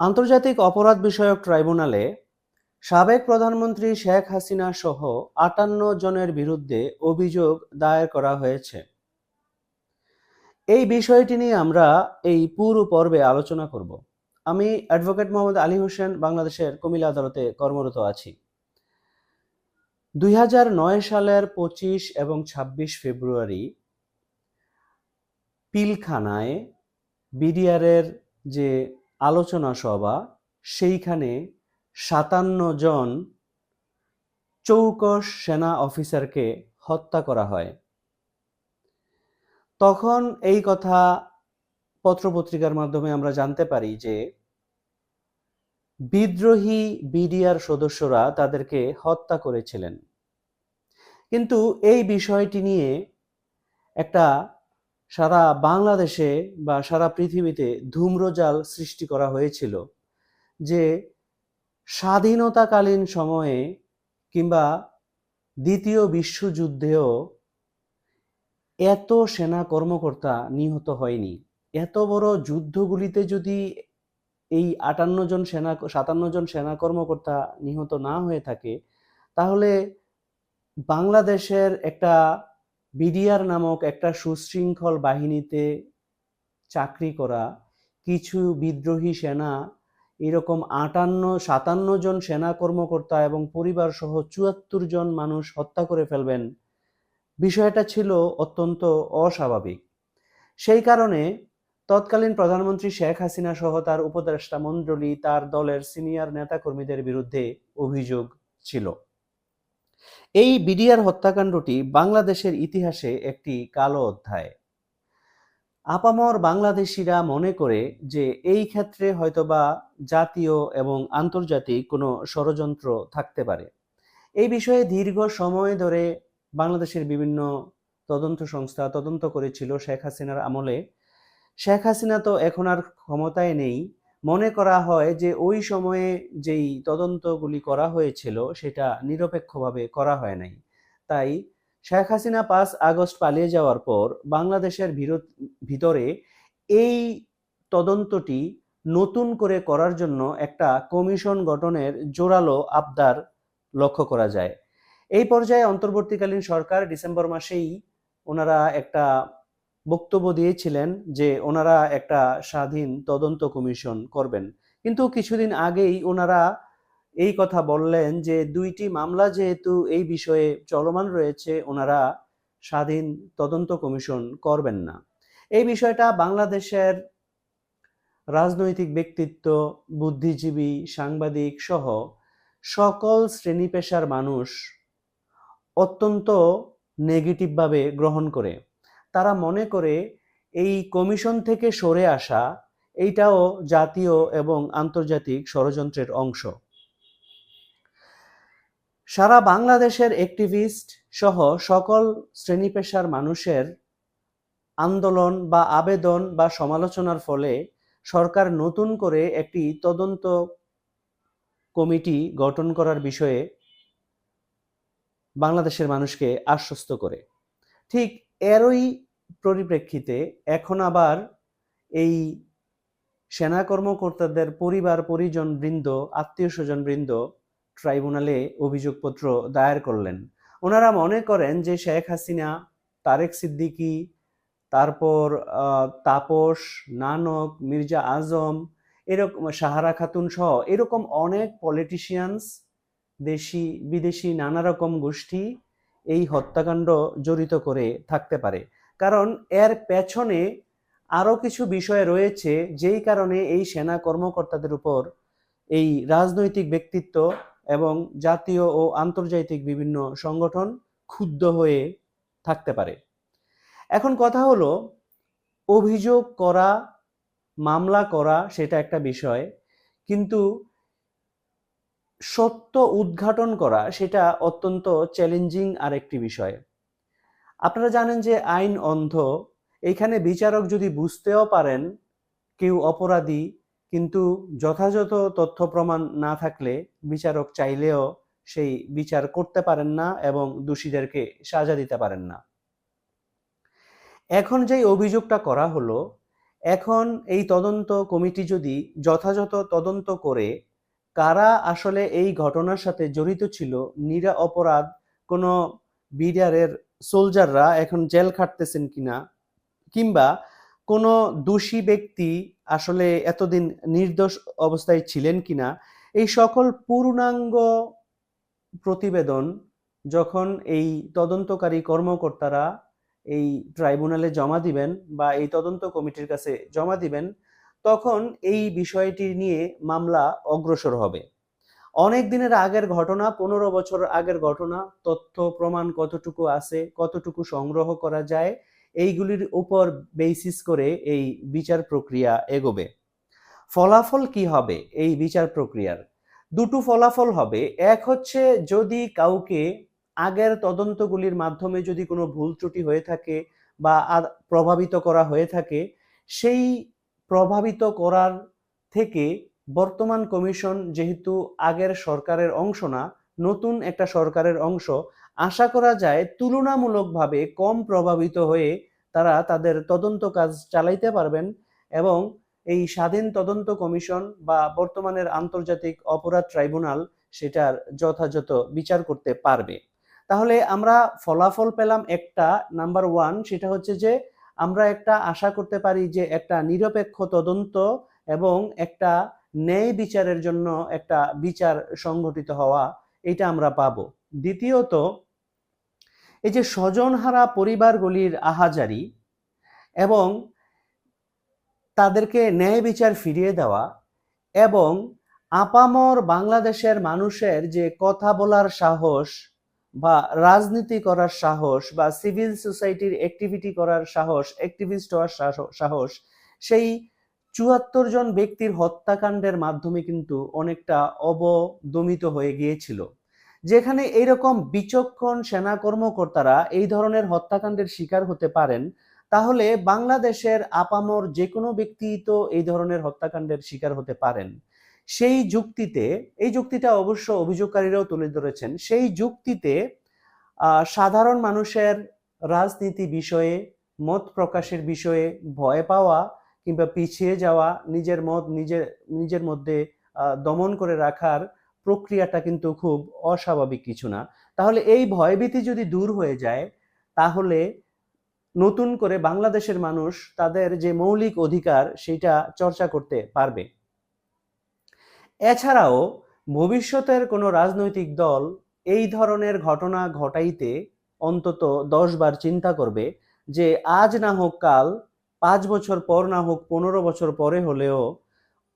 আন্তর্জাতিক অপরাধ বিষয়ক ট্রাইব্যুনালে সাবেক প্রধানমন্ত্রী শেখ হাসিনা সহ ৫৮ জনের বিরুদ্ধে অভিযোগ দায়ের করা হয়েছে। এই বিষয়টি নিয়ে আমরা এই পুরো পর্বে আলোচনা করব। আমি অ্যাডভোকেট মোহাম্মদ আলী হোসেন বাংলাদেশের কুমিল্লা আদালতে কর্মরত আছি। ২০০৯ সালের ২৫ এবং ২৬ ফেব্রুয়ারি পিলখানায় বিডিআরের যে আলোচনা সভা, সেইখানে ৫৭ জন চৌকস সেনা অফিসারকে হত্যা করা হয়। তখন এই কথা পত্রপত্রিকার মাধ্যমে আমরা জানতে পারি যে বিদ্রোহী বিডিআর সদস্যরা তাদেরকে হত্যা করেছিলেন। কিন্তু এই বিষয়টি নিয়ে একটা সারা বাংলাদেশে বা সারা পৃথিবীতে ধূম্রজাল সৃষ্টি করা হয়েছিল যে স্বাধীনতাকালীন সময়ে কিংবা দ্বিতীয় বিশ্বযুদ্ধেও এত সেনা কর্মকর্তা নিহত হয়নি। এত বড় যুদ্ধগুলিতে যদি এই ৫৭ জন সেনা কর্মকর্তা নিহত না হয়ে থাকে, তাহলে বাংলাদেশের একটা বিডিআর নামক একটা সুশৃঙ্খল বাহিনীতে চাকরি করা কিছু বিদ্রোহী সেনা এরকম ৫৭ জন সেনা কর্মকর্তা এবং পরিবার সহ ৭৪ জন মানুষ হত্যা করে ফেলবেন, বিষয়টা ছিল অত্যন্ত অস্বাভাবিক। সেই কারণে তৎকালীন প্রধানমন্ত্রী শেখ হাসিনা সহ তার উপদেষ্টা মণ্ডলী, তার দলের সিনিয়র নেতাকর্মীদের বিরুদ্ধে অভিযোগ ছিল। এই বিডিআর হত্যাকাণ্ডটি বাংলাদেশের ইতিহাসে একটি কালো অধ্যায়। আপামর বাংলাদেশিরা মনে করে যে এই ক্ষেত্রে হয়তোবা জাতীয় এবং আন্তর্জাতিক কোনো ষড়যন্ত্র থাকতে পারে। এই বিষয়ে দীর্ঘ সময় ধরে বাংলাদেশের বিভিন্ন তদন্ত সংস্থা তদন্ত করেছিল শেখ হাসিনার আমলে। শেখ হাসিনা তো এখন আর ক্ষমতায় নেই। মনে করা হয় যে ওই সময়ে যেই তদন্তগুলি করা হয়েছিল সেটা নিরপেক্ষভাবে করা হয় নাই। তাই শেখ হাসিনা ৫ আগস্ট পালিয়ে যাওয়ার পর বাংলাদেশের ভিতরে এই তদন্তটি নতুন করে করার জন্য একটা কমিশন গঠনের জোরালো আবদার লক্ষ্য করা যায়। এই পর্যায়ে অন্তর্বর্তীকালীন সরকার ডিসেম্বর মাসেই ওনারা একটা বক্তব্য দিয়েছিলেন যে ওনারা একটা স্বাধীন তদন্ত কমিশন করবেন। কিন্তু কিছুদিন আগেই ওনারা এই কথা বললেন যে ২টি মামলা যেহেতু এই বিষয়ে চলমান রয়েছে, ওনারা স্বাধীন তদন্ত কমিশন করবেন না। এই বিষয়টা বাংলাদেশের রাজনৈতিক ব্যক্তিত্ব, বুদ্ধিজীবী, সাংবাদিক সহ সকল শ্রেণী পেশার মানুষ অত্যন্ত নেগেটিভভাবে গ্রহণ করে। তারা মনে করে এই কমিশন থেকে সরে আসা এইটাও জাতীয় এবং আন্তর্জাতিক ষড়যন্ত্রের অংশ। সারা বাংলাদেশের অ্যাক্টিভিস্ট সহ সকল শ্রেণী পেশার মানুষের আন্দোলন বা আবেদন বা সমালোচনার ফলে সরকার নতুন করে একটি তদন্ত কমিটি গঠন করার বিষয়ে বাংলাদেশের মানুষকে আশ্বস্ত করে। ঠিক এরই পরিপ্রেক্ষিতে এখন আবার এই সেনা কর্মকর্তাদের পরিবার পরিজন বৃন্দ, আত্মীয় স্বজন বৃন্দ ট্রাইব্যুনালে অভিযোগপত্র দায়ের করলেন। ওনারা মনে করেন যে শেখ হাসিনা, তারেক সিদ্দিকী, তারপর তাপস, নানক, মির্জা আজম, এরকম সাহারা খাতুন সহ এরকম অনেক পলিটিশিয়ানস, দেশি বিদেশি নানা রকম গোষ্ঠী এই হত্যাকাণ্ড জড়িত করে থাকতে পারে। কারণ এর পেছনে আরো কিছু বিষয় রয়েছে যেই কারণে এই সেনা কর্মকর্তাদের উপর এই রাজনৈতিক ব্যক্তিত্ব এবং জাতীয় ও আন্তর্জাতিক বিভিন্ন সংগঠন ক্ষুব্ধ হয়ে থাকতে পারে। এখন কথা হলো, অভিযোগ করা, মামলা করা সেটা একটা বিষয়, কিন্তু সত্য উদ্ঘাটন করা সেটা অত্যন্ত চ্যালেঞ্জিং আরেকটি বিষয়। আপনারা জানেন যে আইন অন্ধ। এইখানে বিচারক যদি বুঝতেও পারেন কেউ অপরাধী, কিন্তু যথাযথ তথ্য প্রমাণ না থাকলে বিচারক চাইলেও সেই বিচার করতে পারেন না এবং দোষীদেরকে সাজা দিতে পারেন না। এখন যেই অভিযোগটা করা হলো, এখন এই তদন্ত কমিটি যদি যথাযথ তদন্ত করে কারা আসলে এই ঘটনার সাথে জড়িত ছিল, নিরপরাধ কোনো বিডিআরের সোলজাররা এখন জেল খাটতেছেন কিনা, কিংবা কোনো দোষী ব্যক্তি আসলে এতদিন নির্দোষ অবস্থায় ছিলেন কিনা, এই সকল পূর্ণাঙ্গ প্রতিবেদন যখন এই তদন্তকারী কর্মকর্তারা এই ট্রাইব্যুনালে জমা দিবেন বা এই তদন্ত কমিটির কাছে জমা দিবেন, তখন এই বিষয়টি নিয়ে মামলা অগ্রসর হবে। অনেক দিনের আগের ঘটনা, 15 বছর আগের ঘটনা, তথ্য প্রমাণ কতটুকু আছে, কতটুকু সংগ্রহ করা যায়, এইগুলির উপর বেসিস করে এই বিচার প্রক্রিয়া এগোবে। ফলাফল কি হবে এই বিচার প্রক্রিয়ার? দুটো ফলাফল হবে। এক হচ্ছে, যদি কাউকে আগের তদন্তগুলির মাধ্যমে যদি কোনো ভুল ত্রুটি হয়ে থাকে বা প্রভাবিত করা হয়ে থাকে, সেই প্রভাবিত করার থেকে বর্তমান কমিশন যেহেতু আগের সরকারের অংশ না, নতুন একটা সরকারের অংশ, আশা করা যায় তুলনামূলকভাবে কম প্রভাবিত হয়ে তারা তাদের তদন্ত কাজ চালাইতে পারবেন এবং এই স্বাধীন তদন্ত কমিশন বা বর্তমানের আন্তর্জাতিক অপরাধ ট্রাইব্যুনাল সেটার যথাযথ বিচার করতে পারবে। তাহলে আমরা ফলাফল পেলাম একটা, নাম্বার 1, সেটা হচ্ছে যে আমরা একটা আশা করতে পারি যে একটা নিরপেক্ষ তদন্ত এবং একটা ন্যায় বিচারের জন্য একটা বিচার সংগঠিত হওয়া, এটা আমরা পাবো। দ্বিতীয়ত, এই যে স্বজনহারা পরিবারগুলির আহাজারি এবং তাদেরকে ন্যায় বিচার ফিরিয়ে দেওয়া এবং আপামর বাংলাদেশের মানুষের যে কথা বলার সাহস বা রাজনীতি করার সাহস বা সিভিল সোসাইটির অ্যাক্টিভিটি করার সাহস, অ্যাক্টিভিস্ট হওয়ার সাহস, সেই ৭৪ জন ব্যক্তির হত্যাকাণ্ডের মাধ্যমে কিন্তু অনেকটা অবদমিত হয়ে গিয়েছিল। যেখানে এইরকম বিচক্ষণ সেনা কর্মকর্তারা এই ধরনের হত্যাকাণ্ডের শিকার হতে পারেন, তাহলে বাংলাদেশের আপামর যে কোনো ব্যক্তি তো এই ধরনের হত্যাকাণ্ডের শিকার হতে পারেন। সেই যুক্তিতে, এই যুক্তিটা অবশ্য অভিযোগকারীরাও তুলে ধরেছেন, সেই যুক্তিতে সাধারণ মানুষের রাজনীতি বিষয়ে, মত প্রকাশের বিষয়ে ভয় পাওয়া কিংবা পিছিয়ে যাওয়া, নিজের মত নিজের মধ্যে দমন করে রাখার প্রক্রিয়াটা কিন্তু খুব অস্বাভাবিক কিছু না। তাহলে এই ভয়ভীতি যদি দূর হয়ে যায়, তাহলে নতুন করে বাংলাদেশের মানুষ তাদের যে মৌলিক অধিকার সেটা চর্চা করতে পারবে। এছাড়াও ভবিষ্যতের কোনো রাজনৈতিক দল এই ধরনের ঘটনা ঘটাইতে অন্তত 10 বার চিন্তা করবে, যে আজ না হোক কাল, 5 বছর পর না হোক 15 বছর পরে হলেও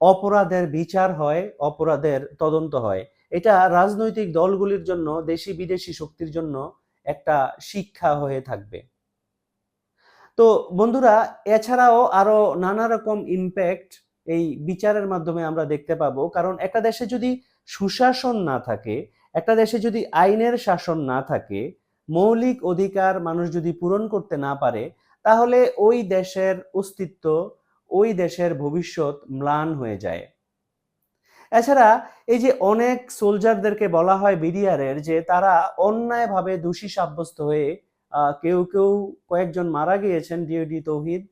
অপরাধের বিচার হয়, অপরাধের তদন্ত হয়। এটা রাজনৈতিক দলগুলির জন্য, দেশি বিদেশি শক্তির জন্য একটা শিক্ষা হয়ে থাকবে। তো বন্ধুরা, এছাড়াও আরো নানা রকম ইম্প্যাক্ট এই বিচারের মাধ্যমে আমরা দেখতে পাবো। কারণ একটা দেশে যদি সুশাসন না থাকে, একটা দেশে যদি আইনের শাসন না থাকে, মৌলিক অধিকার মানুষ যদি পূরণ করতে না পারে, তাহলে ওই দেশের অস্তিত্ব, ওই দেশের ভবিষ্যৎ ম্লান হয়ে যায়। এছাড়া এই যে অনেক সোলজারদেরকে বলা হয় বিডিআরের যে তারা অন্যায়ভাবে দোষী সাব্যস্ত হয়ে কেউ কয়েকজন মারা গিয়েছেন, ডিওডি তৌহিদ,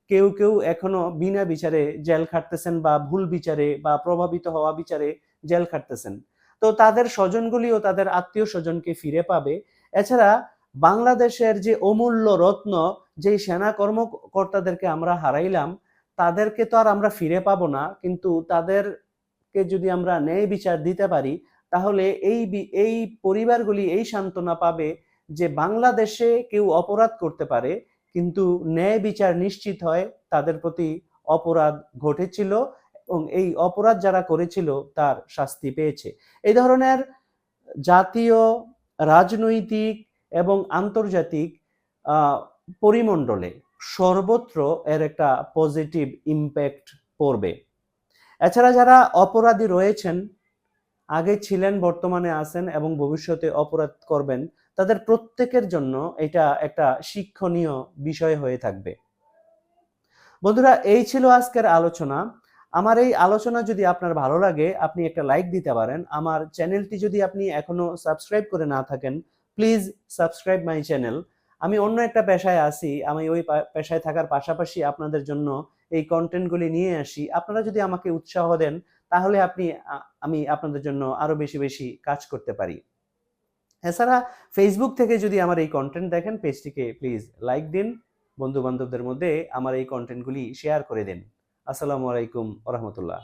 কেউ এখনো বিনা বিচারে জেল খাটতেছেন বা ভুল বিচারে বা প্রভাবিত হওয়া বিচারে জেল খাটতেছেন। তো তাদের স্বজনগুলিও তাদের আত্মীয় স্বজনকে ফিরে পাবে। এছাড়া বাংলাদেশের যে অমূল্য রত্ন, যে সেনা কর্মকর্তাদেরকে আমরা হারাইলাম, তাদেরকে তো আর আমরা ফিরে পাবো না, কিন্তু তাদেরকে যদি আমরা ন্যায় বিচার দিতে পারি, তাহলে এই পরিবারগুলি এই সান্ত্বনা পাবে যে বাংলাদেশে কেউ অপরাধ করতে পারে, কিন্তু ন্যায় বিচার নিশ্চিত হয় তাদের প্রতি অপরাধ ঘটেছিল এবং এই অপরাধ যারা করেছিল তার শাস্তি পেয়েছে। এই ধরনের জাতীয়, রাজনৈতিক এবং আন্তর্জাতিক পরিমণ্ডলে সর্বত্র এর একটা পজিটিভ ইম্প্যাক্ট পড়বে। এছাড়া যারা অপরাধী রয়েছেন, আগে ছিলেন, বর্তমানে আছেন এবং ভবিষ্যতে অপরাধ করবেন, তাদের প্রত্যেকের জন্য এটা একটা শিক্ষণীয় বিষয় হয়ে থাকবে। বন্ধুরা, এই ছিল আজকের আলোচনা। আমার এই আলোচনা যদি আপনার ভালো লাগে, আপনি একটা লাইক দিতে পারেন। আমার চ্যানেলটি যদি আপনি এখনো সাবস্ক্রাইব করে না থাকেন, প্লিজ সাবস্ক্রাইব মাই চ্যানেল। আমি অন্য একটা পেশায় আছি, আমি ওই পেশায় থাকার পাশাপাশি আপনাদের জন্য এই কন্টেন্টগুলি নিয়ে আসি। আপনারা যদি আমাকে উৎসাহ দেন তাহলে আমি আপনাদের জন্য আরো বেশি বেশি কাজ করতে পারি। এছাড়া ফেসবুক থেকে যদি আমার এই কন্টেন্ট দেখেন, পেজটিকে প্লিজ লাইক দিন, বন্ধু বান্ধবদের মধ্যে আমার এই কন্টেন্টগুলি শেয়ার করে দিন। আসসালামু আলাইকুম ওয়া রাহমাতুল্লাহ।